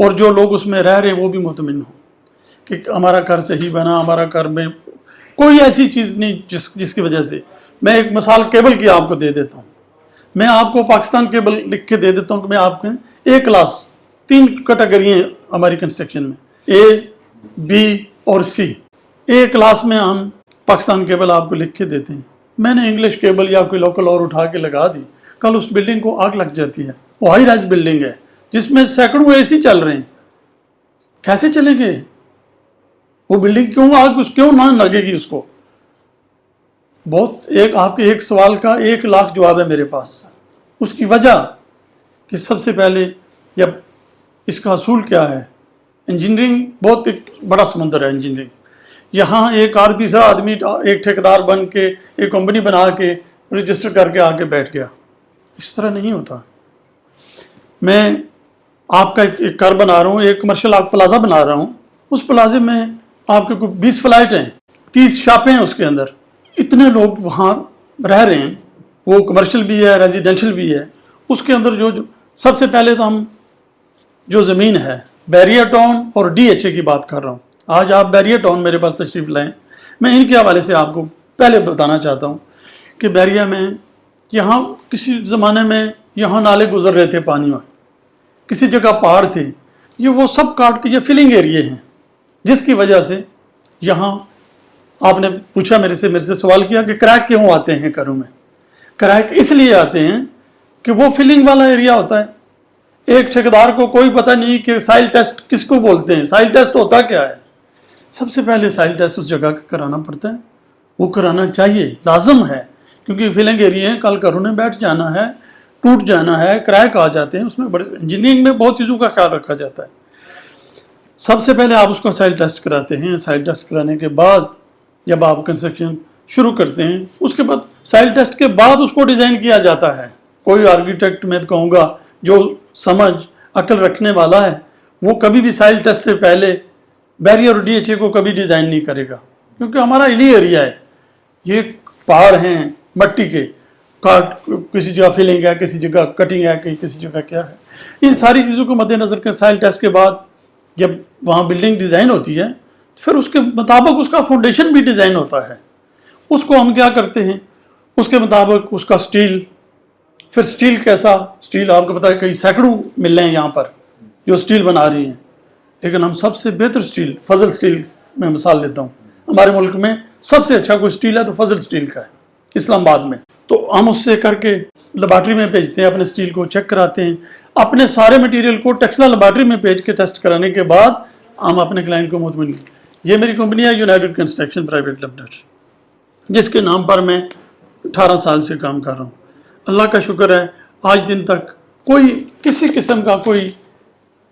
اور جو لوگ اس میں رہ رہے ہیں وہ بھی مطمئن ہوں کہ ہمارا گھر صحیح بنا, ہمارا گھر میں کوئی ایسی چیز نہیں جس کی وجہ سے. میں ایک مثال کیبل کی آپ کو دے دیتا ہوں. میں آپ کو پاکستان کیبل لکھ کے دے دیتا ہوں کہ میں آپ کے ایک کلاس 3 کیٹیگری ہیں ہماری کنسٹرکشن میں, اے بی اور سی. ایک کلاس میں ہم پاکستان کیبل آپ کو لکھ کے دیتے ہیں. میں نے انگلش کیبل یا کوئی لوکل اور اٹھا کے لگا دی, کل اس بلڈنگ کو آگ لگ جاتی ہے. وہ ہائی رائز بلڈنگ ہے جس میں سینکڑوں اے سی چل رہے ہیں, کیسے چلیں گے وہ بلڈنگ؟ کیوں نہ لگے گی اس کو؟ آپ کے ایک سوال کا 1 لاکھ جواب ہے میرے پاس. اس کی وجہ کہ سب سے پہلے جب اس کا اصول کیا ہے, انجینئرنگ بہت ایک بڑا سمندر ہے. انجینئرنگ یہاں ایک تیسرا آدمی ایک ٹھیکیدار بن کے ایک کمپنی بنا کے رجسٹر کر کے آگے بیٹھ گیا. اس طرح نہیں ہوتا. میں آپ کا ایک گھر بنا رہا ہوں, ایک کمرشل پلازا بنا رہا ہوں. اس پلازے میں آپ کے کوئی 20 فلائٹ ہیں, 30 شاپیں ہیں اس کے اندر. اتنے لوگ وہاں رہ رہے ہیں, وہ کمرشل بھی ہے, ریزیڈینشل بھی ہے. اس کے اندر جو سب سے پہلے تو ہم جو زمین ہے, بیریا ٹاؤن اور ڈی ایچ اے کی بات کر رہا ہوں. آج آپ بیریا ٹاؤن میرے پاس تشریف لائیں. میں ان کے حوالے سے آپ کو پہلے بتانا چاہتا ہوں کہ بیریا میں یہاں کسی زمانے میں یہاں نالے گزر رہے تھے پانی میں, کسی جگہ پہاڑ تھے, یہ وہ سب کاٹ کے یہ فلنگ ایریے ہیں, جس کی وجہ سے یہاں آپ نے پوچھا میرے سے سوال کیا کہ کریک کیوں آتے ہیں گھروں میں. کریک اس لیے آتے ہیں کہ وہ فلنگ والا ایریا ہوتا ہے. ایک ٹھیکیدار کو کوئی پتہ نہیں کہ سائل ٹیسٹ کس کو بولتے ہیں, سائل ٹیسٹ ہوتا کیا ہے. سب سے پہلے سائل ٹیسٹ اس جگہ کا کرانا پڑتا ہے, وہ کرانا چاہیے, لازم ہے, کیونکہ فلنگ ایریا کل گھروں نے بیٹھ جانا ہے, ٹوٹ جانا ہے, کریک آ جاتے ہیں. اس میں بڑے انجینئرنگ میں بہت چیزوں کا خیال رکھا جاتا ہے. سب سے پہلے آپ اس کا سائل ٹیسٹ کراتے ہیں. سائل ٹیسٹ کرانے کے بعد جب آپ کنسٹرکشن شروع کرتے ہیں, اس کے بعد سائل ٹیسٹ کے بعد اس کو ڈیزائن کیا جاتا ہے. کوئی آرکیٹیکٹ میں کہوں گا جو سمجھ عقل رکھنے والا ہے, وہ کبھی بھی سائل ٹیسٹ سے پہلے بیریا اور ڈی ایچ اے کو کبھی ڈیزائن نہیں کرے گا, کیونکہ ہمارا ہلی ایریا ہے. یہ پہاڑ ہیں مٹی کے, کسی جگہ فلنگ ہے, کسی جگہ کٹنگ ہے, کسی جگہ کیا ہے. ان ساری چیزوں کو مد نظر کے سائل ٹیسٹ کے بعد جب وہاں بلڈنگ ڈیزائن ہوتی ہے, پھر اس کے مطابق اس کا فاؤنڈیشن بھی ڈیزائن ہوتا ہے. اس کو ہم کیا کرتے ہیں, اس کے مطابق اس کا سٹیل, پھر سٹیل کیسا, سٹیل آپ کو پتا ہے کئی سینکڑوں مل رہے ہیں یہاں پر جو سٹیل بنا رہی ہیں, لیکن ہم سب سے بہتر سٹیل فضل سٹیل میں مثال دیتا ہوں. ہمارے ملک میں سب سے اچھا کوئی سٹیل ہے تو فضل سٹیل کا ہے, اسلام آباد میں. تو ہم اس سے کر کے لیبارٹری میں بھیجتے ہیں, اپنے سٹیل کو چیک کراتے ہیں, اپنے سارے مٹیریل کو ٹیکسلا لیبارٹری میں بھیج کے ٹیسٹ کرانے کے بعد ہم اپنے کلائنٹ کو مطمئن. یہ میری کمپنی ہے یونائٹڈ کنسٹرکشن پرائیویٹ لمیٹڈ, جس کے نام پر میں 18 سال سے کام کر رہا ہوں. اللہ کا شکر ہے آج دن تک کوئی کسی قسم کا کوئی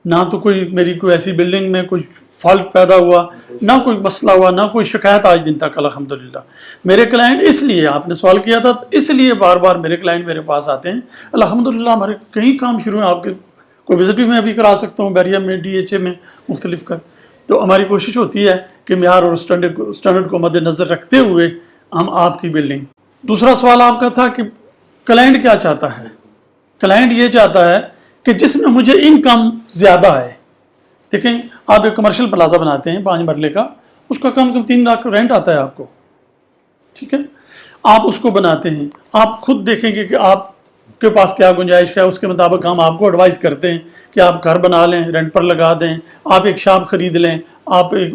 نہ تو کوئی میری کوئی ایسی بلڈنگ میں کوئی فالٹ پیدا ہوا, نہ کوئی مسئلہ ہوا, نہ کوئی شکایت آج دن تک الحمدللہ. میرے کلائنٹ اس لیے, آپ نے سوال کیا تھا, اس لیے بار بار میرے کلائنٹ میرے پاس آتے ہیں الحمدللہ. ہمارے کئی کام شروع ہیں, آپ کے کوئی وزٹ بھی میں ابھی کرا سکتا ہوں, بیریا میں, ڈی ایچ اے میں, مختلف کر. تو ہماری کوشش ہوتی ہے کہ معیار اور اسٹینڈرڈ کو مد نظر رکھتے ہوئے ہم آپ کی بلڈنگ. دوسرا سوال آپ کا تھا کہ کلائنٹ کیا چاہتا ہے. کلائنٹ یہ چاہتا ہے کہ جس میں مجھے انکم زیادہ ہے. دیکھیں آپ ایک کمرشل پلازا بناتے ہیں 5 مرلے کا, اس کا کم 3 لاکھ رینٹ آتا ہے آپ کو, ٹھیک ہے. آپ اس کو بناتے ہیں, آپ خود دیکھیں گے کہ آپ کے پاس کیا گنجائش ہے, اس کے مطابق ہم آپ کو ایڈوائز کرتے ہیں کہ آپ گھر بنا لیں, رینٹ پر لگا دیں, آپ ایک شاپ خرید لیں, آپ ایک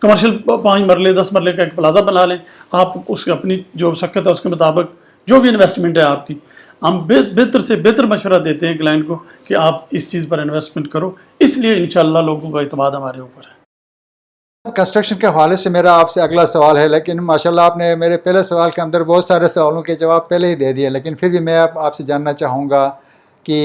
کمرشل 5 مرلے 10 مرلے کا ایک پلازا بنا لیں. آپ اس کی اپنی جو سکت ہے اس کے مطابق جو بھی انویسٹمنٹ ہے آپ کی, ہم بہتر سے بہتر مشورہ دیتے ہیں کلائنٹ کو کہ آپ اس چیز پر انویسٹمنٹ کرو. اس لیے انشاءاللہ لوگوں کا اعتماد ہمارے اوپر ہے. کنسٹرکشن کے حوالے سے میرا آپ سے اگلا سوال ہے, لیکن ماشاءاللہ آپ نے میرے پہلے سوال کے اندر بہت سارے سوالوں کے جواب پہلے ہی دے دیے, لیکن پھر بھی میں آپ سے جاننا چاہوں گا کہ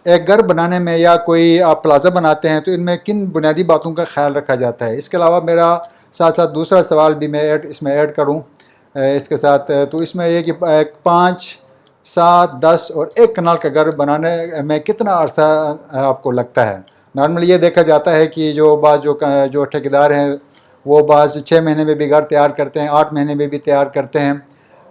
ایک گھر بنانے میں یا کوئی آپ پلازا بناتے ہیں تو ان میں کن بنیادی باتوں کا خیال رکھا جاتا ہے. اس کے علاوہ میرا ساتھ ساتھ دوسرا سوال بھی میں اس میں ایڈ کروں اس کے ساتھ, تو اس میں یہ کہ 5, 7, 10 اور 1 کنال کا گھر بنانے میں کتنا عرصہ آپ کو لگتا ہے. نارملی یہ دیکھا جاتا ہے کہ جو ٹھیکیدار ہیں وہ بعض 6 مہینے میں بھی گھر تیار کرتے ہیں, 8 مہینے میں بھی تیار کرتے ہیں.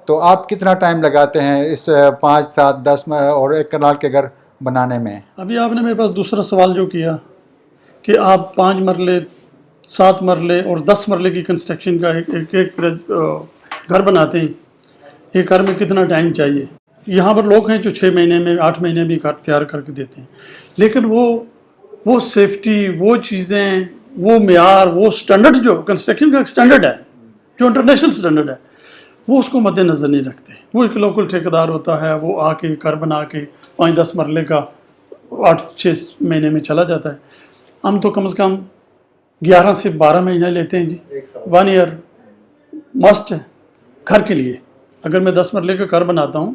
تو آپ کتنا ٹائم لگاتے ہیں اس 5, 7, 10 اور 1 کنال کے گھر بنانے میں؟ ابھی آپ نے میرے پاس دوسرا سوال جو کیا کہ آپ 5 مرلے 7 مرلے اور 10 مرلے کی کنسٹرکشن کا ایک گھر بناتے ہیں، ایک گھر میں کتنا ٹائم چاہیے. یہاں پر لوگ ہیں جو 6 مہینے میں 8 مہینے میں گھر تیار کر کے دیتے ہیں، لیکن وہ سیفٹی، وہ چیزیں، وہ معیار، وہ سٹینڈرڈ جو کنسٹرکشن کا سٹینڈرڈ ہے، جو انٹرنیشنل سٹینڈرڈ ہے، وہ اس کو مد نظر نہیں رکھتے. وہ ایک لوکل ٹھیکیدار ہوتا ہے، وہ آ کے گھر بنا کے 5-10 مرلے کا 8-6 مہینے میں چلا جاتا ہے. ہم تو کم از کم 11 سے 12 مہینے لیتے ہیں جی. 1 ایئر مسٹ ہے گھر کے لیے. اگر میں 10 مرلے کا گھر بناتا ہوں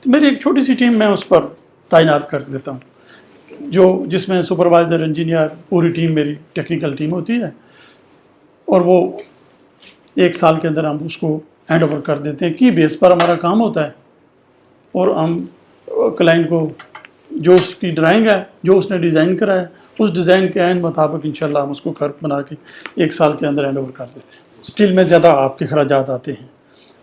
تو میری ایک چھوٹی سی ٹیم میں اس پر تعینات کر دیتا ہوں، جس میں سپروائزر، انجینئر، پوری ٹیم میری ٹیکنیکل ٹیم ہوتی ہے، اور وہ 1 سال کے اندر ہم اس کو ہینڈ اوور کر دیتے ہیں. کی بیس پر ہمارا کام ہوتا ہے، اور ہم کلائنٹ کو جو اس کی ڈرائنگ ہے، جو اس نے ڈیزائن کرا ہے، اس ڈیزائن کے عین مطابق انشاءاللہ ہم اس کو گھر بنا کے 1 سال کے اندر ہینڈ اوور کر دیتے ہیں. اسٹیل میں زیادہ آپ کے خراجات آتے ہیں،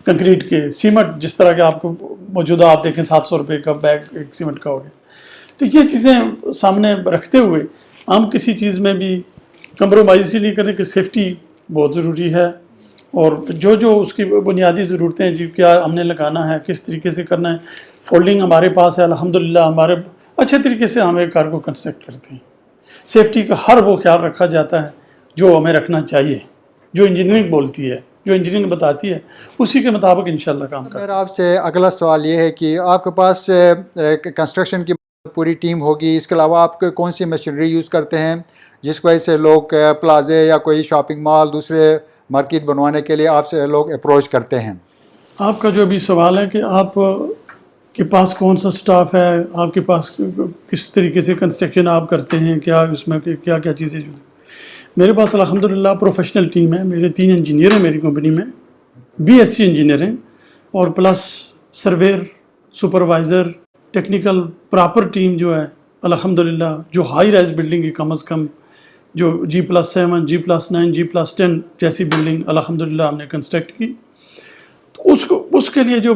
کنکریٹ کے، سیمنٹ جس طرح کے آپ کو موجودہ آپ دیکھیں 700 روپے کا بیگ ایک سیمنٹ کا ہو گیا. تو یہ چیزیں سامنے رکھتے ہوئے ہم کسی چیز میں بھی کمپرومائز ہی نہیں کریں کہ سیفٹی بہت ضروری ہے، اور جو اس کی بنیادی ضرورتیں جی کیا ہم نے لگانا ہے، کس طریقے سے کرنا ہے. فولڈنگ ہمارے پاس ہے الحمدللہ، ہمارے اچھے طریقے سے ہم ایک کار کو کنسٹرکٹ کرتے ہیں. سیفٹی کا ہر وہ خیال رکھا جاتا ہے جو ہمیں رکھنا چاہیے، جو انجینئرنگ بولتی ہے، جو انجینئرنگ بتاتی ہے، اسی کے مطابق انشاءاللہ کام کرتے ہیں. میرا آپ سے اگلا سوال یہ ہے کہ آپ کے پاس کنسٹرکشن کی پوری ٹیم ہوگی، اس کے علاوہ آپ کون سی مشینری یوز کرتے ہیں جس کی وجہ سے لوگ پلازے یا کوئی شاپنگ مال، دوسرے مارکیٹ بنوانے کے لیے آپ سے لوگ اپروچ کرتے ہیں؟ آپ کا جو بھی سوال ہے کہ آپ کے پاس کون سا سٹاف ہے، آپ کے پاس کس طریقے سے کنسٹرکشن آپ کرتے ہیں، کیا اس میں کیا کیا چیزیں جو میرے پاس الحمدللہ پروفیشنل ٹیم ہے. میرے 3 انجینئر ہیں میری کمپنی میں، BSc انجینئر ہیں، اور plus surveyor, supervisor, technical proper team جو ہے الحمدللہ، جو ہائی رائز بلڈنگ کی کم از کم جو G+7 G+9 G+10 جیسی بلڈنگ الحمدللہ ہم نے کنسٹرکٹ کی. تو اس کے لیے جو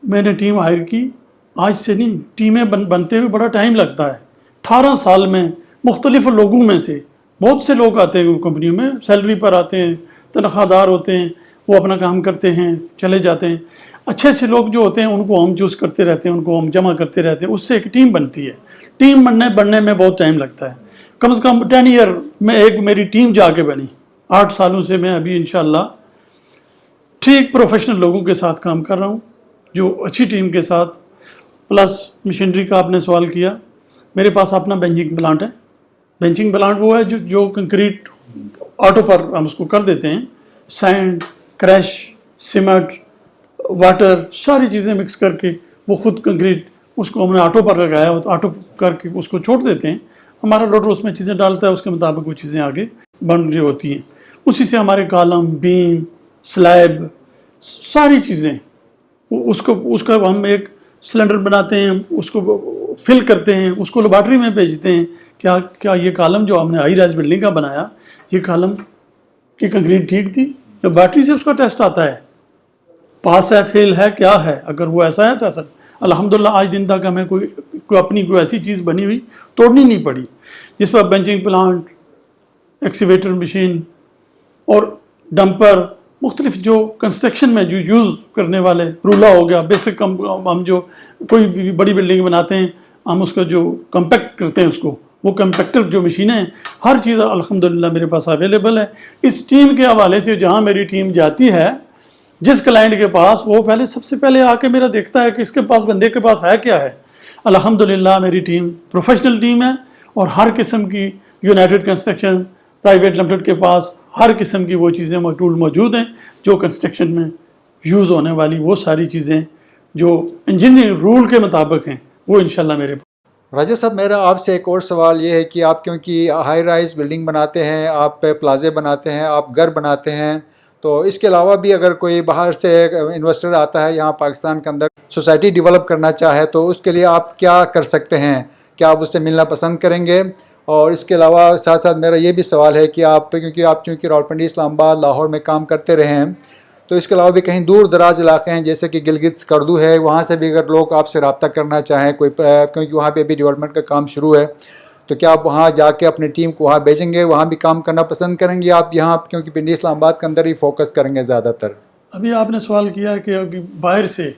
میں نے ٹیم ہائر کی، آج سے نہیں، ٹیمیں بنتے ہوئے بڑا ٹائم لگتا ہے. 18 سال میں مختلف لوگوں میں سے بہت سے لوگ آتے ہیں کمپنیوں میں، سیلری پر آتے ہیں، تنخواہ دار ہوتے ہیں، وہ اپنا کام کرتے ہیں، چلے جاتے ہیں. اچھے اچھے لوگ جو ہوتے ہیں ان کو ہم چوز کرتے رہتے ہیں، ان کو ہم جمع کرتے رہتے ہیں، اس سے ایک ٹیم بنتی ہے. ٹیم بننے میں بہت ٹائم لگتا ہے، کم از کم 10 ایئر میں ایک میری ٹیم جا کے بنی. 8 سالوں سے میں ابھی انشاءاللہ ٹھیک پروفیشنل لوگوں کے ساتھ کام کر رہا ہوں، جو اچھی ٹیم کے ساتھ. پلس مشینری کا آپ نے سوال کیا، میرے پاس اپنا بینچنگ پلانٹ ہے. بینچنگ پلانٹ وہ ہے جو کنکریٹ آٹو پر ہم اس کو کر دیتے ہیں، سینڈ، کریش، سیمنٹ، واٹر، ساری چیزیں مکس کر کے وہ خود کنکریٹ اس کو ہم نے آٹو پر لگایا، تو آٹو کر کے اس کو چھوڑ دیتے ہیں. ہمارا لوڈر اس میں چیزیں ڈالتا ہے، اس کے مطابق وہ چیزیں آگے بن رہی ہوتی ہیں. اسی سے ہمارے کالم، بیم، سلیب، ساری چیزیں اس کا ہم ایک سلنڈر بناتے ہیں، اس کو فل کرتے ہیں، اس کو لیبارٹری میں بھیجتے ہیں. کیا یہ کالم جو ہم نے ہائی رائز بلڈنگ کا بنایا، یہ کالم کی کنکریٹ ٹھیک تھی؟ لیبارٹری سے اس کا ٹیسٹ آتا ہے، پاس ہے، فیل ہے، کیا ہے. اگر وہ ایسا ہے تو ایسا. الحمدللہ آج دن تک ہمیں کوئی اپنی کوئی ایسی چیز بنی ہوئی توڑنی نہیں پڑی، جس پر بینچنگ پلانٹ، ایکسیویٹر مشین اور ڈمپر، مختلف جو کنسٹرکشن میں جو یوز کرنے والے، رولہ ہو گیا، بیسک ہم جو کوئی بھی بڑی بلڈنگ بناتے ہیں، ہم اس کا جو کمپیکٹ کرتے ہیں، اس کو وہ کمپیکٹر جو مشینیں ہیں، ہر چیز الحمدللہ میرے پاس اویلیبل ہے. اس ٹیم کے حوالے سے جہاں میری ٹیم جاتی ہے، جس کلائنٹ کے پاس، وہ سب سے پہلے آ کے میرا دیکھتا ہے کہ اس کے پاس، بندے کے پاس ہے کیا ہے. الحمدللہ میری ٹیم پروفیشنل ٹیم ہے، اور ہر قسم کی یونائٹڈ کنسٹرکشن پرائیویٹ لمیٹڈ کے پاس ہر قسم کی وہ چیزیں ٹول موجود ہیں جو کنسٹرکشن میں یوز ہونے والی وہ ساری چیزیں جو انجینئرنگ رول کے مطابق ہیں، وہ انشاءاللہ میرے پاس. راجہ صاحب، میرا آپ سے ایک اور سوال یہ ہے کہ آپ کیونکہ ہائی رائز بلڈنگ بناتے ہیں، آپ پلازے بناتے ہیں، آپ گھر بناتے ہیں، تو اس کے علاوہ بھی اگر کوئی باہر سے انویسٹر آتا ہے یہاں پاکستان کے اندر سوسائٹی ڈیولپ کرنا چاہے، تو اس کے لیے آپ کیا کر سکتے ہیں؟ کیا آپ اس سے ملنا پسند کریں گے؟ اور اس کے علاوہ ساتھ ساتھ میرا یہ بھی سوال ہے کہ آپ کیونکہ آپ چونکہ راولپنڈی، اسلام آباد، لاہور میں کام کرتے رہے ہیں، تو اس کے علاوہ بھی کہیں دور دراز علاقے ہیں جیسے کہ گلگت سکردو ہے، وہاں سے بھی اگر لوگ آپ سے رابطہ کرنا چاہیں، کوئی کیونکہ وہاں پہ بھی ڈیولپمنٹ کا کام شروع ہے، تو کیا آپ وہاں جا کے اپنی ٹیم کو وہاں بھیجیں گے, وہاں بھی کام کرنا پسند کریں گے آپ یہاں, کیونکہ پنڈی اسلام آباد کے اندر ہی فوکس کریں گے زیادہ تر؟ ابھی آپ نے سوال کیا کہ باہر سے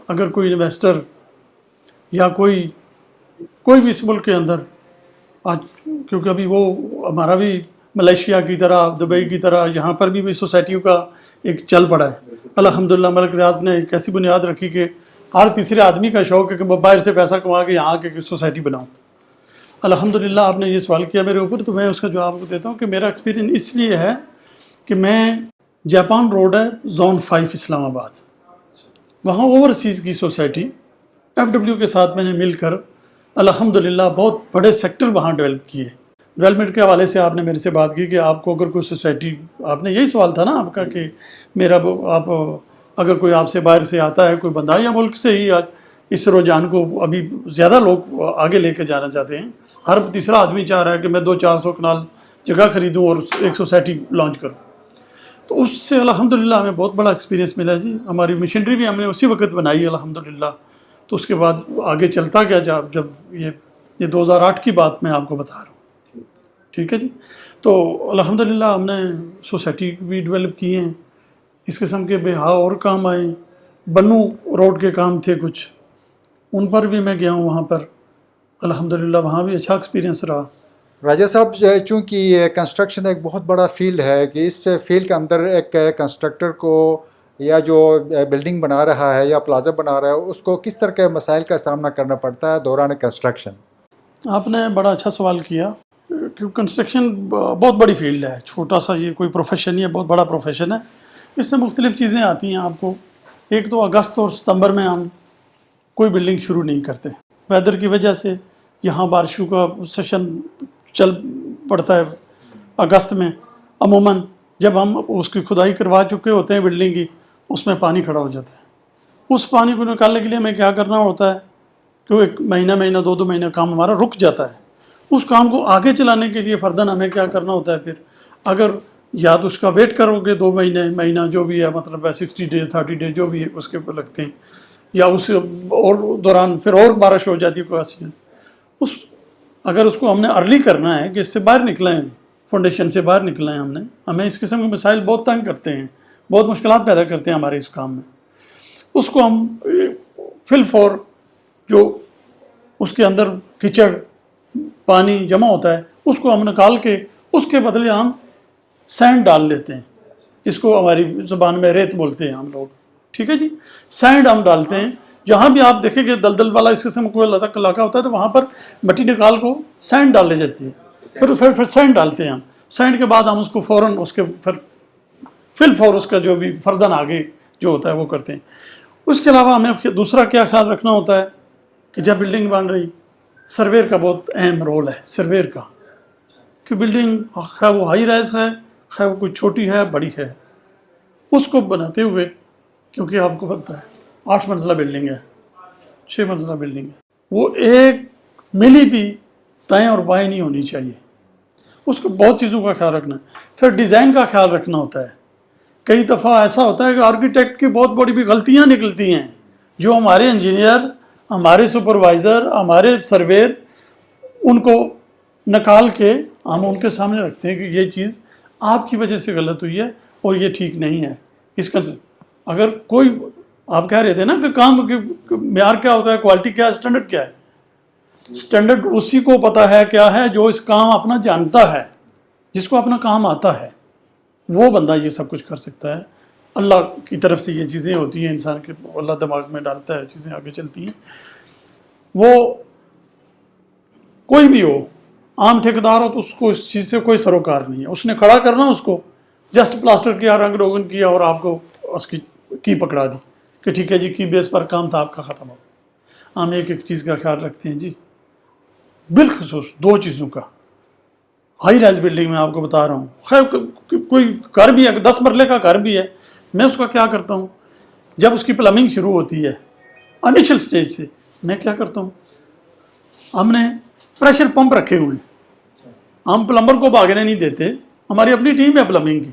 اگر کوئی انویسٹر یا کوئی بھی اس ملک کے اندر آج, کیونکہ ابھی وہ ہمارا بھی ملیشیا کی طرح, دبئی کی طرح یہاں پر بھی سوسائٹیوں کا ایک چل پڑا ہے. الحمدللہ ملک ریاض نے ایک ایسی بنیاد رکھی کہ ہر تیسرے آدمی کا شوق ہے کہ میں باہر سے پیسہ کما کے یہاں کے سوسائٹی بناؤں. الحمدللہ آپ نے یہ سوال کیا میرے اوپر, تو میں اس کا جواب دیتا ہوں کہ میرا ایکسپیرینس اس لیے ہے کہ میں جاپان روڈ ہے زون 5 اسلام آباد, وہاں اوورسیز کی سوسائٹی FW کے ساتھ میں نے مل کر الحمدللہ بہت بڑے سیکٹر وہاں ڈیولپ کیے. ڈیولپمنٹ کے حوالے سے آپ نے میرے سے بات کی کہ آپ کو اگر کوئی سوسائٹی, آپ نے یہی سوال تھا نا آپ کا کہ میرا آپ اگر کوئی آپ سے باہر سے آتا ہے کوئی بندہ یا ملک سے ہی اس رجحان کو ابھی زیادہ لوگ آگے لے کے جانا چاہتے ہیں, ہر تیسرا آدمی چاہ رہا ہے کہ میں 200-400 کنال جگہ خریدوں اور ایک سوسائٹی لانچ کروں. تو اس سے الحمدللہ ہمیں بہت بڑا ایکسپیرینس ملا جی. ہماری مشینری بھی ہم نے اسی وقت بنائی الحمدللہ. تو اس کے بعد آگے چلتا گیا جب یہ 2008 کی بات میں آپ کو بتا رہا ہوں. ٹھیک ہے جی. تو الحمدللہ ہم نے سوسائٹی بھی ڈیولپ کی ہیں, اس قسم کے بہا اور کام آئے. بنو روڈ کے کام تھے کچھ, ان پر بھی میں گیا ہوں وہاں پر الحمدللہ, وہاں بھی اچھا ایکسپیرینس رہا. راجہ صاحب, چونکہ یہ کنسٹرکشن ایک بہت بڑا فیلڈ ہے کہ اس فیلڈ کے اندر ایک کنسٹرکٹر کو یا جو بلڈنگ بنا رہا ہے یا پلازا بنا رہا ہے اس کو کس طرح کے مسائل کا سامنا کرنا پڑتا ہے دوران کنسٹرکشن؟ آپ نے بڑا اچھا سوال کیا کہ کنسٹرکشن بہت بڑی فیلڈ ہے, چھوٹا سا یہ کوئی پروفیشن نہیں ہے, بہت بڑا پروفیشن ہے. اس میں مختلف چیزیں آتی ہیں آپ کو. ایک تو اگست اور ستمبر میں ہم کوئی بلڈنگ شروع نہیں کرتے, ویدر کی وجہ سے. یہاں بارشوں کا سیشن چل پڑتا ہے اگست میں. عموماً جب ہم اس کی کھدائی کروا چکے ہوتے ہیں بلڈنگ کی, اس میں پانی کھڑا ہو جاتا ہے. اس پانی کو نکالنے کے لیے ہمیں کیا کرنا ہوتا ہے کہ وہ 1 مہینہ 2 مہینہ کام ہمارا رک جاتا ہے. اس کام کو آگے چلانے کے لیے فرداً ہمیں کیا کرنا ہوتا ہے, پھر اگر یا تو اس کا ویٹ کرو گے 2 مہینہ جو بھی ہے, مطلب 60 ڈے 30 ڈے جو بھی ہے اس کے اوپر لگتے ہیں, یا اس اور دوران پھر اور بارش ہو جاتی ہے کوئی ایسی. اگر اس کو ہم نے ارلی کرنا ہے کہ اس سے باہر نکلیں, فاؤنڈیشن سے باہر نکلیں, ہمیں اس قسم کے مسائل بہت تنگ کرتے ہیں, بہت مشکلات پیدا کرتے ہیں ہمارے اس کام میں. اس کو ہم فل فور جو اس کے اندر کیچڑ پانی جمع ہوتا ہے اس کو ہم نکال کے اس کے بدلے ہم سینڈ ڈال دیتے ہیں, جس کو ہماری زبان میں ریت بولتے ہیں ہم لوگ. ٹھیک ہے جی. سینڈ ہم ڈالتے ہیں. جہاں بھی آپ دیکھیں گے دلدل والا اس قسم کوئی علاقہ ہوتا ہے تو وہاں پر مٹی نکال کو سینڈ ڈال لی جاتی ہے. پھر سینڈ ڈالتے ہیں ہم. سینڈ کے بعد ہم اس کو فوراً اس کے پھر فل فور اس کا جو بھی فرداً آگے جو ہوتا ہے وہ کرتے ہیں. اس کے علاوہ ہمیں دوسرا کیا خیال رکھنا ہوتا ہے کہ جب بلڈنگ بن رہی, سرویر کا بہت اہم رول ہے سرویر کا, کہ بلڈنگ خواہ وہ ہائی رائز ہے خواہ وہ کوئی چھوٹی ہے بڑی ہے, اس کو بناتے ہوئے, کیونکہ آپ کو پتہ ہے 8 منزلہ بلڈنگ ہے 6 منزلہ بلڈنگ ہے, وہ 1 ملی بھی دائیں اور بائیں نہیں ہونی چاہیے. اس کو بہت چیزوں کا خیال رکھنا ہے. پھر ڈیزائن کا خیال رکھنا ہوتا ہے. کئی دفعہ ایسا ہوتا ہے کہ آرکیٹیکٹ کی بہت بڑی بھی غلطیاں نکلتی ہیں, جو ہمارے انجینئر, ہمارے سپروائزر, ہمارے سرویر ان کو نکال کے ہم ان کے سامنے رکھتے ہیں کہ یہ چیز آپ کی وجہ سے غلط ہوئی ہے اور یہ ٹھیک نہیں ہے. اس کا اگر کوئی آپ کہہ رہے تھے نا کہ کام معیار کیا ہوتا ہے, کوالٹی کیا ہے, اسٹینڈرڈ کیا ہے. اسٹینڈرڈ اسی کو پتہ ہے کیا ہے جو اس کام اپنا جانتا ہے, جس کو اپنا کام آتا ہے, وہ بندہ یہ سب کچھ کر سکتا ہے. اللہ کی طرف سے یہ چیزیں ہوتی ہیں, انسان کے اللہ دماغ میں ڈالتا ہے, چیزیں آگے چلتی ہیں. وہ کوئی بھی ہو, عام ٹھیکیدار ہو تو اس کو اس چیز سے کوئی سروکار نہیں ہے. اس نے کھڑا کرنا اس کو, جسٹ پلاسٹر کیا, رنگ روگن کیا اور آپ کو اس کی پکڑا دی کہ ٹھیک ہے جی کی بیس پر کام تھا آپ کا ختم ہو. ہم ایک چیز کا خیال رکھتے ہیں جی, بالخصوص 2 چیزوں کا. ہائی رائز بلڈنگ میں آپ کو بتا رہا ہوں, خیر کوئی گھر بھی ہے 10 مرلے کا گھر بھی ہے, میں اس کا کیا کرتا ہوں, جب اس کی پلمبنگ شروع ہوتی ہے انیشل سٹیج سے, میں کیا کرتا ہوں, ہم نے پریشر پمپ رکھے ہوئے ہیں. ہم پلمبر کو بھاگنے نہیں دیتے, ہماری اپنی ٹیم ہے پلمبنگ کی,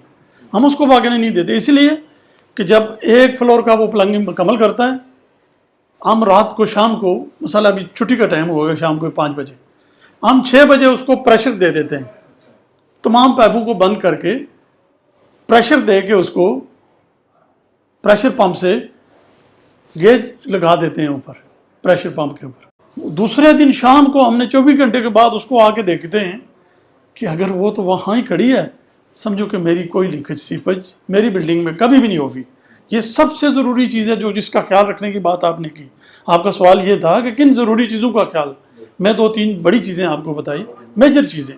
ہم اس کو بھاگنے نہیں دیتے. اس لیے کہ جب 1 فلور کا وہ پلمبنگ مکمل کرتا ہے, ہم رات کو شام کو, مثلا ابھی چھٹی کا ٹائم ہوگا شام کو 5 بجے, ہم 6 بجے اس کو پریشر دے دیتے ہیں, تمام پائپوں کو بند کر کے پریشر دے کے اس کو پریشر پمپ سے گیج لگا دیتے ہیں اوپر, پریشر پمپ کے اوپر. دوسرے دن شام کو ہم نے 24 گھنٹے کے بعد اس کو آ کے دیکھتے ہیں کہ اگر وہ تو وہاں ہی کھڑی ہے, سمجھو کہ میری کوئی لیکیج سیپج میری بلڈنگ میں کبھی بھی نہیں ہوگی. یہ سب سے ضروری چیز ہے جس کا خیال رکھنے کی بات آپ نے کی. آپ کا سوال یہ تھا کہ کن ضروری چیزوں کا خیال, میں 2-3 بڑی چیزیں آپ کو بتائی, میجر چیزیں.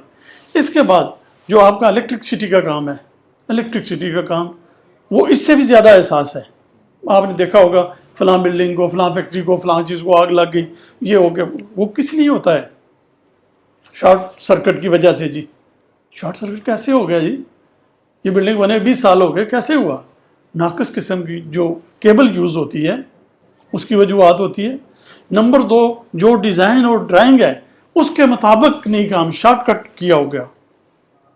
اس کے بعد جو آپ کا الیکٹرکسٹی کا کام ہے, الیکٹرکسٹی کا کام وہ اس سے بھی زیادہ احساس ہے. آپ نے دیکھا ہوگا فلاں بلڈنگ کو, فلاں فیکٹری کو, فلاں چیز کو آگ لگ گئی, یہ ہو گیا. وہ کس لیے ہوتا ہے؟ شارٹ سرکٹ کی وجہ سے. جی شارٹ سرکٹ کیسے ہو گیا جی؟ یہ بلڈنگ بنے 20 سال ہو گئے, کیسے ہوا؟ ناقص قسم کی جو کیبل یوز ہوتی ہے اس کی وجوہات ہوتی ہے. نمبر 2, جو ڈیزائن اور ڈرائنگ ہے اس کے مطابق نہیں کام, شارٹ کٹ کیا ہو گیا.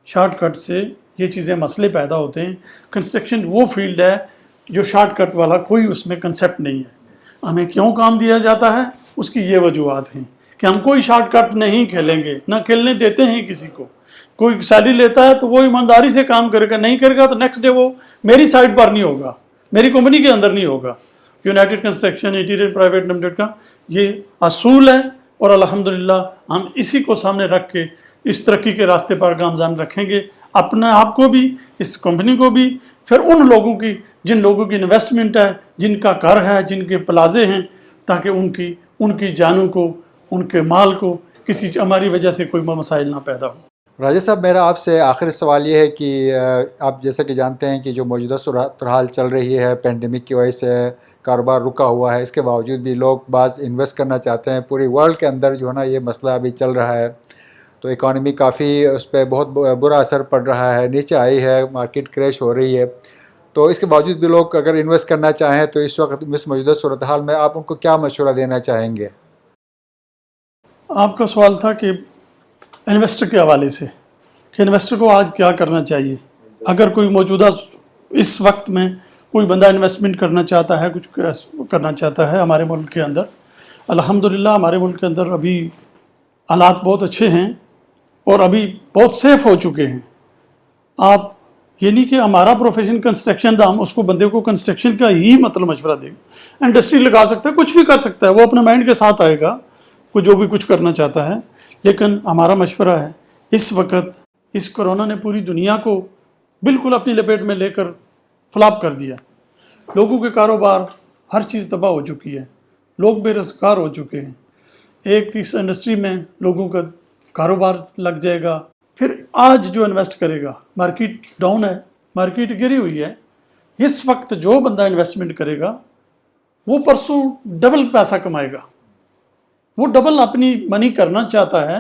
شارٹ کٹ سے یہ چیزیں مسئلے پیدا ہوتے ہیں. کنسٹرکشن وہ فیلڈ ہے جو شارٹ کٹ والا کوئی اس میں کنسیپٹ نہیں ہے. ہمیں کیوں کام دیا جاتا ہے, اس کی یہ وجوہات ہیں کہ ہم کوئی شارٹ کٹ نہیں کھیلیں گے, نہ کھیلنے دیتے ہیں کسی کو. کوئی سیلری لیتا ہے تو وہ ایمانداری سے کام کرے گا, نہیں کرے گا تو نیکسٹ ڈے وہ میری سائٹ پر نہیں ہوگا, میری کمپنی کے اندر نہیں ہوگا. United construction interior private limited کا یہ اصول ہے, اور الحمدللہ ہم اسی کو سامنے رکھ کے اس ترقی کے راستے پر گامزن رکھیں گے, اپنے آپ کو بھی, اس کمپنی کو بھی, پھر ان لوگوں کی جن لوگوں کی انویسٹمنٹ ہے, جن کا گھر ہے, جن کے پلازے ہیں, تاکہ ان کی جانوں کو, ان کے مال کو کسی ہماری وجہ سے کوئی مسائل نہ پیدا ہو. راجہ صاحب, میرا آپ سے آخری سوال یہ ہے کہ آپ جیسا کہ جانتے ہیں کہ جو موجودہ صورتحال چل رہی ہے پینڈیمک کی وجہ سے کاروبار رکا ہوا ہے, اس کے باوجود بھی لوگ بعض انویسٹ کرنا چاہتے ہیں. پوری ورلڈ کے اندر جو ہے نا یہ مسئلہ ابھی چل رہا ہے, تو اکانومی کافی اس پہ بہت برا اثر پڑ رہا ہے, نیچے آئی ہے, مارکیٹ کریش ہو رہی ہے. تو اس کے باوجود بھی لوگ اگر انویسٹ کرنا چاہیں تو اس وقت اس موجودہ صورتحال میں آپ ان کو کیا مشورہ دینا چاہیں گے؟ آپ کا سوال تھا کہ انویسٹر کے حوالے سے کہ انویسٹر کو آج کیا کرنا چاہیے. اگر کوئی موجودہ اس وقت میں کوئی بندہ انویسٹمنٹ کرنا چاہتا ہے, کچھ کرنا چاہتا ہے ہمارے ملک کے اندر, الحمدللہ ہمارے ملک کے اندر ابھی حالات بہت اچھے ہیں اور ابھی بہت سیف ہو چکے ہیں. آپ یہ نہیں کہ ہمارا پروفیشن کنسٹرکشن تھا, ہم اس کو بندے کو کنسٹرکشن کا ہی مطلب مشورہ دیں گے. انڈسٹری لگا سکتا ہے, کچھ بھی کر سکتا ہے, وہ اپنے مائنڈ کے ساتھ آئے گا, وہ جو بھی کچھ کرنا چاہتا ہے. لیکن ہمارا مشورہ ہے, اس وقت اس کرونا نے پوری دنیا کو بالکل اپنی لپیٹ میں لے کر فلاپ کر دیا. لوگوں کے کاروبار, ہر چیز تباہ ہو چکی ہے, لوگ بے روزگار ہو چکے ہیں. ایک اس انڈسٹری میں لوگوں کا کاروبار لگ جائے گا. پھر آج جو انویسٹ کرے گا, مارکیٹ ڈاؤن ہے, مارکیٹ گری ہوئی ہے, اس وقت جو بندہ انویسٹمنٹ کرے گا وہ پرسوں ڈبل پیسہ کمائے گا. وہ ڈبل اپنی منی کرنا چاہتا ہے,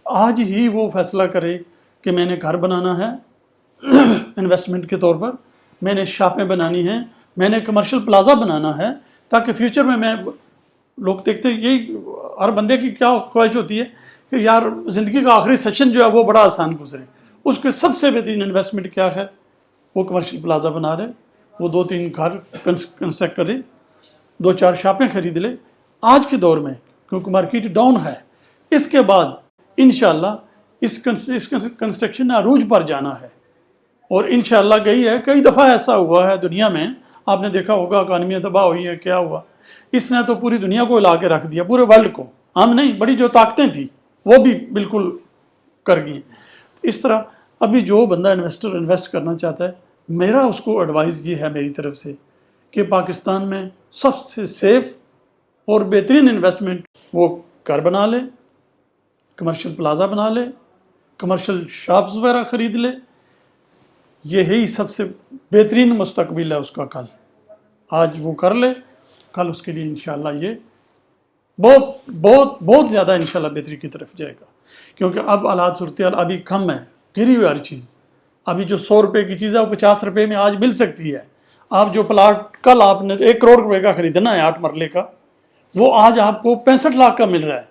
آج ہی وہ فیصلہ کرے کہ میں نے گھر بنانا ہے انویسٹمنٹ کے طور پر, میں نے شاپیں بنانی ہیں, میں نے کمرشل پلازا بنانا ہے, تاکہ فیوچر میں لوگ دیکھتے ہیں. یہی ہر بندے کی کیا خواہش ہوتی ہے کہ یار زندگی کا آخری سیشن جو ہے وہ بڑا آسان گزرے. اس کے سب سے بہترین انویسٹمنٹ کیا ہے؟ وہ کمرشل پلازا بنا رہے, وہ 2-3 گھر کنسٹرکٹ کرے, 2-4 شاپیں خرید لے آج کے دور میں, کیونکہ مارکیٹ ڈاؤن ہے. اس کے بعد انشاءاللہ اس کنسٹرکشن نے عروج پر جانا ہے, اور انشاءاللہ گئی ہے. کئی دفعہ ایسا ہوا ہے دنیا میں, آپ نے دیکھا ہوگا اکانومی تباہ ہوئی ہے, کیا ہوا, اس نے تو پوری دنیا کو ہلا کے رکھ دیا, پورے ورلڈ کو. ہم نہیں, بڑی جو طاقتیں تھیں وہ بھی بالکل کر گئی. اس طرح ابھی جو بندہ انویسٹر انویسٹ کرنا چاہتا ہے, میرا اس کو ایڈوائز یہ ہے میری طرف سے کہ پاکستان میں سب سے سیف اور بہترین انویسٹمنٹ وہ گھر بنا لے, کمرشل پلازا بنا لے, کمرشل شاپس وغیرہ خرید لے. یہی سب سے بہترین مستقبل ہے اس کا. کل آج وہ کر لے, کل اس کے لیے انشاءاللہ یہ بہت بہت بہت زیادہ انشاءاللہ بہتری کی طرف جائے گا. کیونکہ اب حالات صورتحال ابھی کم ہے, گری ہوئی ہر چیز. ابھی جو 100 روپے کی چیز ہے وہ 50 روپے میں آج مل سکتی ہے. آپ جو پلاٹ کل آپ نے 1 کروڑ روپے کا خریدنا ہے 8 مرلے کا, وہ آج آپ کو 65 لاکھ کا مل رہا ہے.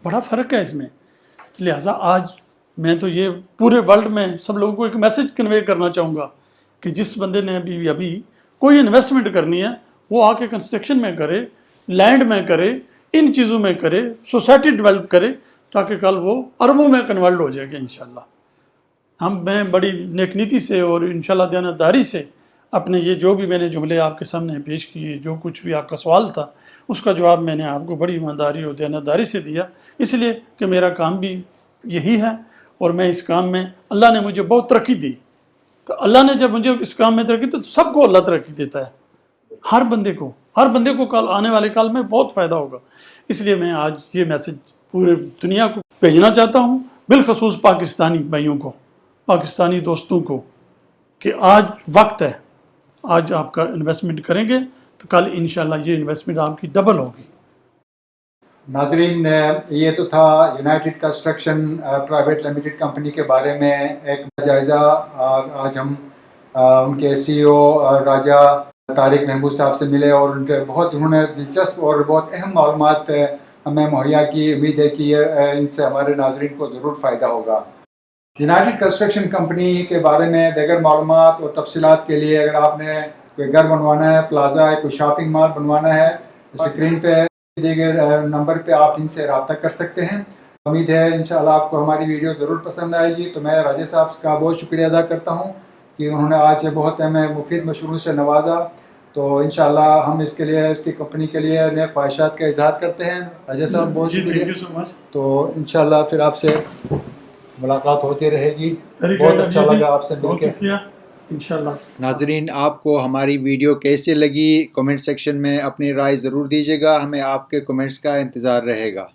بڑا فرق ہے اس میں. لہٰذا آج میں تو یہ پورے ورلڈ میں سب لوگوں کو ایک میسج کنوے کرنا چاہوں گا کہ جس بندے نے ابھی کوئی انویسٹمنٹ کرنی ہے وہ آ کے کنسٹرکشن میں کرے, لینڈ میں کرے, ان چیزوں میں کرے, سوسائٹی ڈیولپ کرے, تاکہ کل وہ اربوں میں کنورٹ ہو جائے گا انشاءاللہ۔ میں بڑی نیک نیتی سے اور انشاءاللہ دیانتداری سے اپنے یہ جو بھی میں نے جملے آپ کے سامنے پیش کیے، جو کچھ بھی آپ کا سوال تھا، اس کا جواب میں نے آپ کو بڑی ایمانداری اور دیانتداری سے دیا، اس لیے کہ میرا کام بھی یہی ہے، اور میں اس کام میں اللہ نے مجھے بہت ترقی دی۔ تو اللہ نے جب مجھے اس کام میں ترقی، تو سب کو اللہ ترقی دیتا ہے، ہر بندے کو کل آنے والے کال میں بہت فائدہ ہوگا۔ اس لیے میں آج یہ میسج پورے دنیا کو بھیجنا چاہتا ہوں، بالخصوص پاکستانی بھائیوں کو، پاکستانی دوستوں کو، کہ آج وقت ہے، آج آپ کا انویسٹمنٹ کریں گے تو کل انشاءاللہ یہ انویسٹمنٹ آپ کی ڈبل ہوگی۔ ناظرین، یہ تو تھا United construction private limited company کے بارے میں ایک جائزہ۔ آج ہم ان کے سی او راجہ طارق محمود صاحب سے ملے، اور بہت انہوں نے دلچسپ اور بہت اہم معلومات ہمیں مہیا کی۔ امید ہے کہ ان سے ہمارے ناظرین کو ضرور فائدہ ہوگا۔ یونائٹڈ کنسٹرکشن کمپنی کے بارے میں دیگر معلومات اور تفصیلات کے لیے اگر آپ نے کوئی گھر بنوانا ہے، پلازا ہے، کوئی شاپنگ مال بنوانا ہے، اسکرین پہ دیگر نمبر پہ آپ ان سے رابطہ کر سکتے ہیں۔ امید ہے انشاءاللہ آپ کو ہماری ویڈیو ضرور پسند آئے گی۔ تو میں راجہ صاحب کا بہت شکریہ ادا کرتا ہوں کہ انہوں نے آج سے بہت ہمیں مفید مشوروں سے نوازا۔ تو انشاءاللہ ہم اس کے لیے، اس کی کمپنی کے لیے نئے خواہشات کا اظہار کرتے ہیں۔ راجہ صاحب بہت شکریہ۔ تو انشاءاللہ پھر آپ سے ملاقات ہوتی رہے گی۔ بہت اچھا لگا آپ سے مل کے۔ انشاءاللہ۔ ناظرین، آپ کو ہماری ویڈیو کیسی لگی کمنٹ سیکشن میں اپنی رائے ضرور دیجیے گا، ہمیں آپ کے کمنٹس کا انتظار رہے گا۔